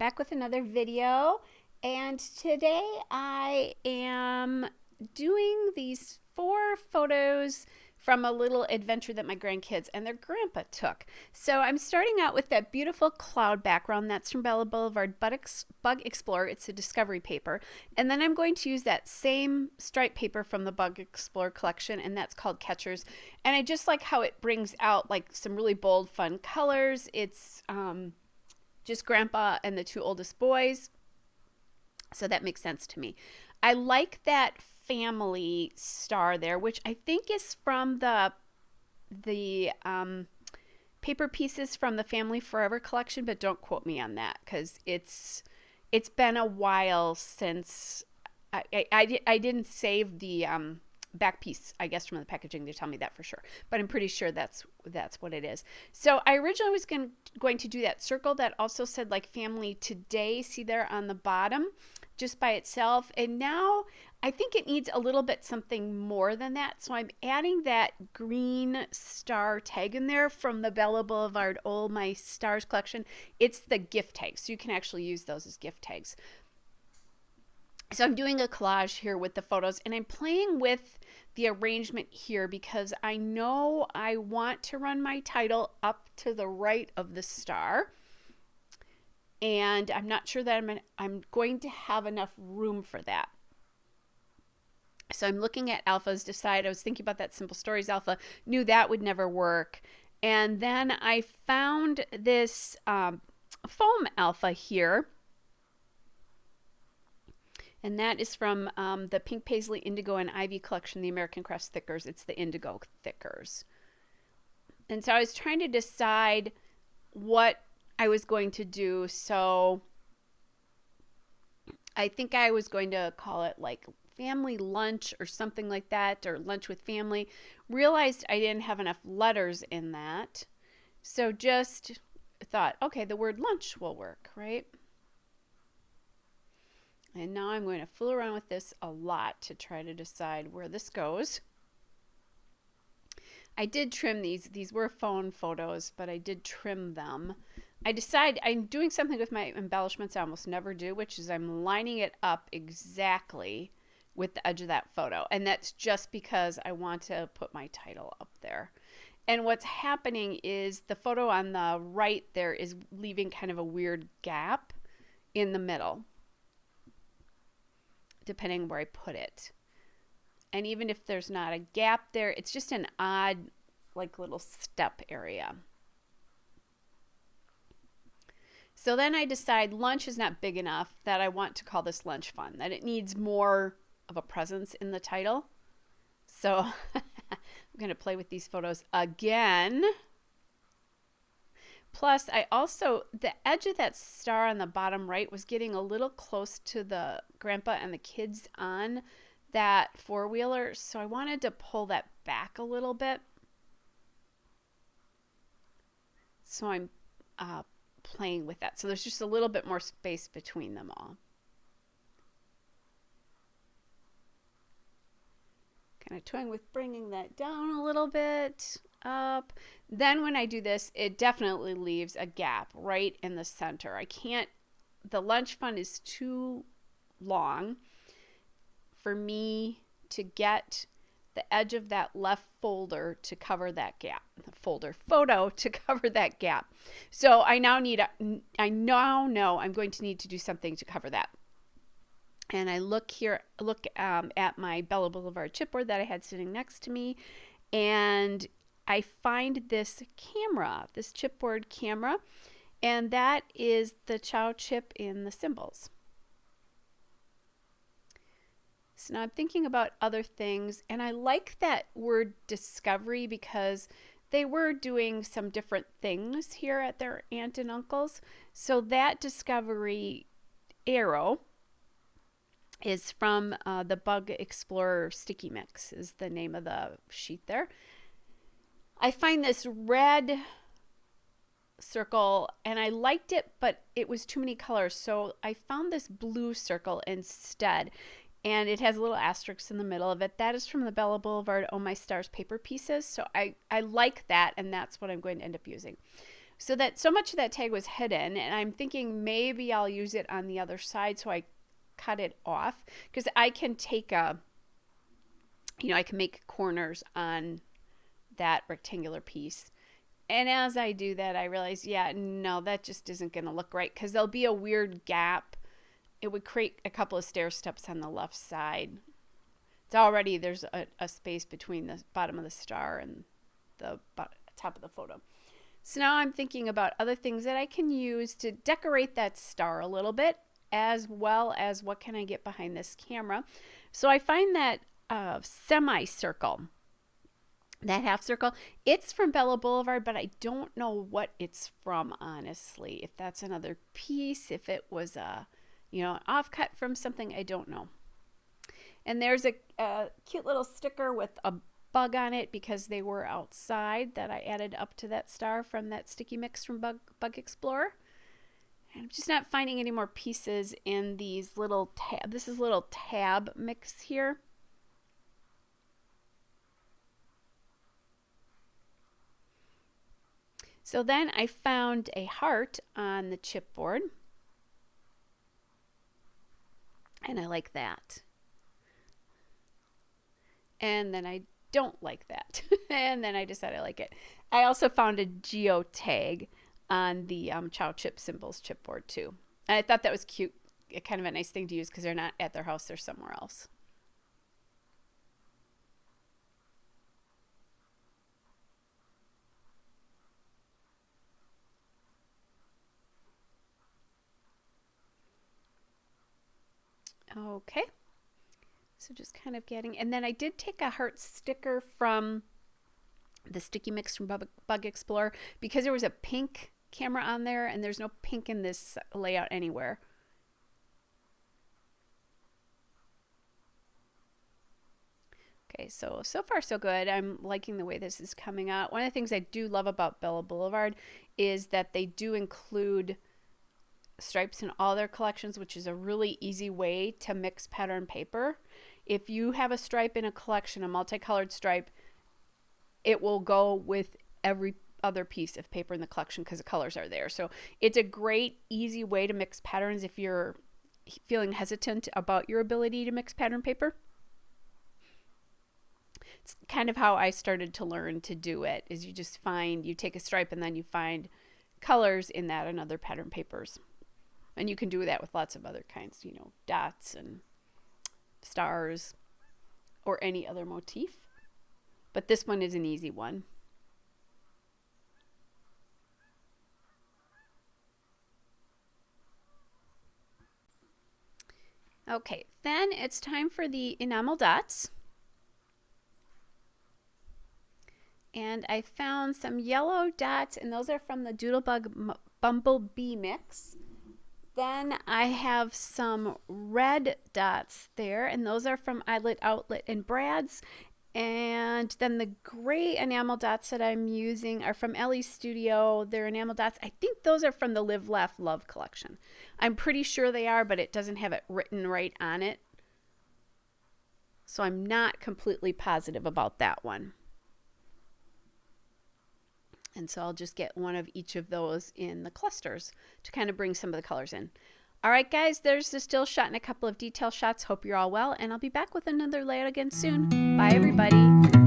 back with another video, and today I am doing these 4 photos from a little adventure that my grandkids and their grandpa took. So I'm starting out with that beautiful cloud background. That's from Bella Boulevard Bug Explorer. It's a discovery paper. And then I'm going to use that same stripe paper from the Bug Explorer collection, and that's called Catchers. And I just like how it brings out like some really bold, fun colors. It's just grandpa and the 2 oldest boys. So that makes sense to me. I like that family star there, which I think is from the paper pieces from the Family Forever collection, but don't quote me on that because it's been a while since I didn't save the back piece, I guess, from the packaging to tell me that for sure, but I'm pretty sure that's what it is. So I originally was going to do that circle that also said like Family Today, see there on the bottom, just by itself, and now I think it needs a little bit something more than that, so I'm adding that green star tag in there from the Bella Boulevard Oh My Stars collection. It's the gift tag, so you can actually use those as gift tags. So I'm doing a collage here with the photos, and I'm playing with the arrangement here because I know I want to run my title up to the right of the star, and I'm not sure that I'm going to have enough room for that. So I'm looking at alphas, decide I was thinking about that Simple Stories alpha, knew that would never work. And then I found this foam alpha here. And that is from the Pink Paisley Indigo and Ivy collection, the American Crafts Thickers. It's the Indigo Thickers. And so I was trying to decide what I was going to do. So I think I was going to call it like Family Lunch or something like that, or Lunch with Family. Realized I didn't have enough letters in that. So just thought, okay, the word lunch will work, right? And now I'm going to fool around with this a lot to try to decide where this goes. I did trim these. These were phone photos, but I did trim them. I decide I'm doing something with my embellishments I almost never do, which is I'm lining it up exactly with the edge of that photo. And that's just because I want to put my title up there. And what's happening is the photo on the right there is leaving kind of a weird gap in the middle, depending where I put it. And even if there's not a gap there, it's just an odd like little step area. So then I decide lunch is not big enough, that I want to call this Lunch Fun, that it needs more of a presence in the title. So I'm going to play with these photos again. Plus, I also, the edge of that star on the bottom right was getting a little close to the grandpa and the kids on that 4-wheeler, so I wanted to pull that back a little bit. So I'm playing with that. So there's just a little bit more space between them all. Kind of toying with bringing that down a little bit, up. Then when I do this, it definitely leaves a gap right in the center. I can't, the Lunch Fun is too long for me to get the edge of that left folder to cover that gap, the folder photo to cover that gap. So I now know I'm going to need to do something to cover that. And I look at my Bella Boulevard chipboard that I had sitting next to me, and I find this camera, this chipboard camera, and that is the Chow chip in the symbols. So now I'm thinking about other things, and I like that word discovery because they were doing some different things here at their aunt and uncle's. So that discovery arrow is from the Bug Explorer Sticky Mix is the name of the sheet there. I find this red circle, and I liked it, but it was too many colors, so I found this blue circle instead. And it has a little asterisk in the middle of it. That is from the Bella Boulevard Oh My Stars paper pieces. So I like that, and that's what I'm going to end up using. So that so much of that tag was hidden, and I'm thinking maybe I'll use it on the other side, so I cut it off, because I can take I can make corners on that rectangular piece. And as I do that, I realize, yeah, no, that just isn't going to look right, because there'll be a weird gap. It would create a couple of stair steps on the left side. It's already, there's a space between the bottom of the star and the top of the photo. So now I'm thinking about other things that I can use to decorate that star a little bit, as well as what can I get behind this camera. So I find that semicircle, that half circle, it's from Bella Boulevard, but I don't know what it's from, honestly. If that's another piece, if it was an offcut from something, I don't know. And there's a cute little sticker with a bug on it, because they were outside, that I added up to that star from that sticky mix from Bug Explorer. And I'm just not finding any more pieces in these little tab. This is little tab mix here. So then I found a heart on the chipboard, and I like that. And then I don't like that. And then I decided I like it. I also found a geotag on the Chow Chip Symbols chipboard too. And I thought that was cute, kind of a nice thing to use, because they're not at their house, they're somewhere else. Okay. So just kind of getting, and then I did take a heart sticker from the sticky mix from Bug Explorer, because there was a pink camera on there, and there's no pink in this layout anywhere. Okay, so far so good. I'm liking the way this is coming out. One of the things I do love about Bella Boulevard is that they do include stripes in all their collections, which is a really easy way to mix pattern paper. If you have a stripe in a collection, a multicolored stripe, it will go with every other piece of paper in the collection, because the colors are there. So it's a great, easy way to mix patterns if you're feeling hesitant about your ability to mix pattern paper. It's kind of how I started to learn to do it, is you just you take a stripe and then you find colors in that and other pattern papers. And you can do that with lots of other kinds, dots and stars or any other motif. But this one is an easy one. Okay, then it's time for the enamel dots. And I found some yellow dots, and those are from the Doodlebug Bumblebee mix. Then I have some red dots there, and those are from Eyelet Outlet and Brad's. And then the gray enamel dots that I'm using are from Ellie's Studio. They're enamel dots. I think those are from the Live, Laugh, Love collection. I'm pretty sure they are, but it doesn't have it written right on it. So I'm not completely positive about that one. And so I'll just get one of each of those in the clusters to kind of bring some of the colors in. All right, guys, there's the still shot and a couple of detail shots. Hope you're all well, and I'll be back with another layout again soon. Bye, everybody.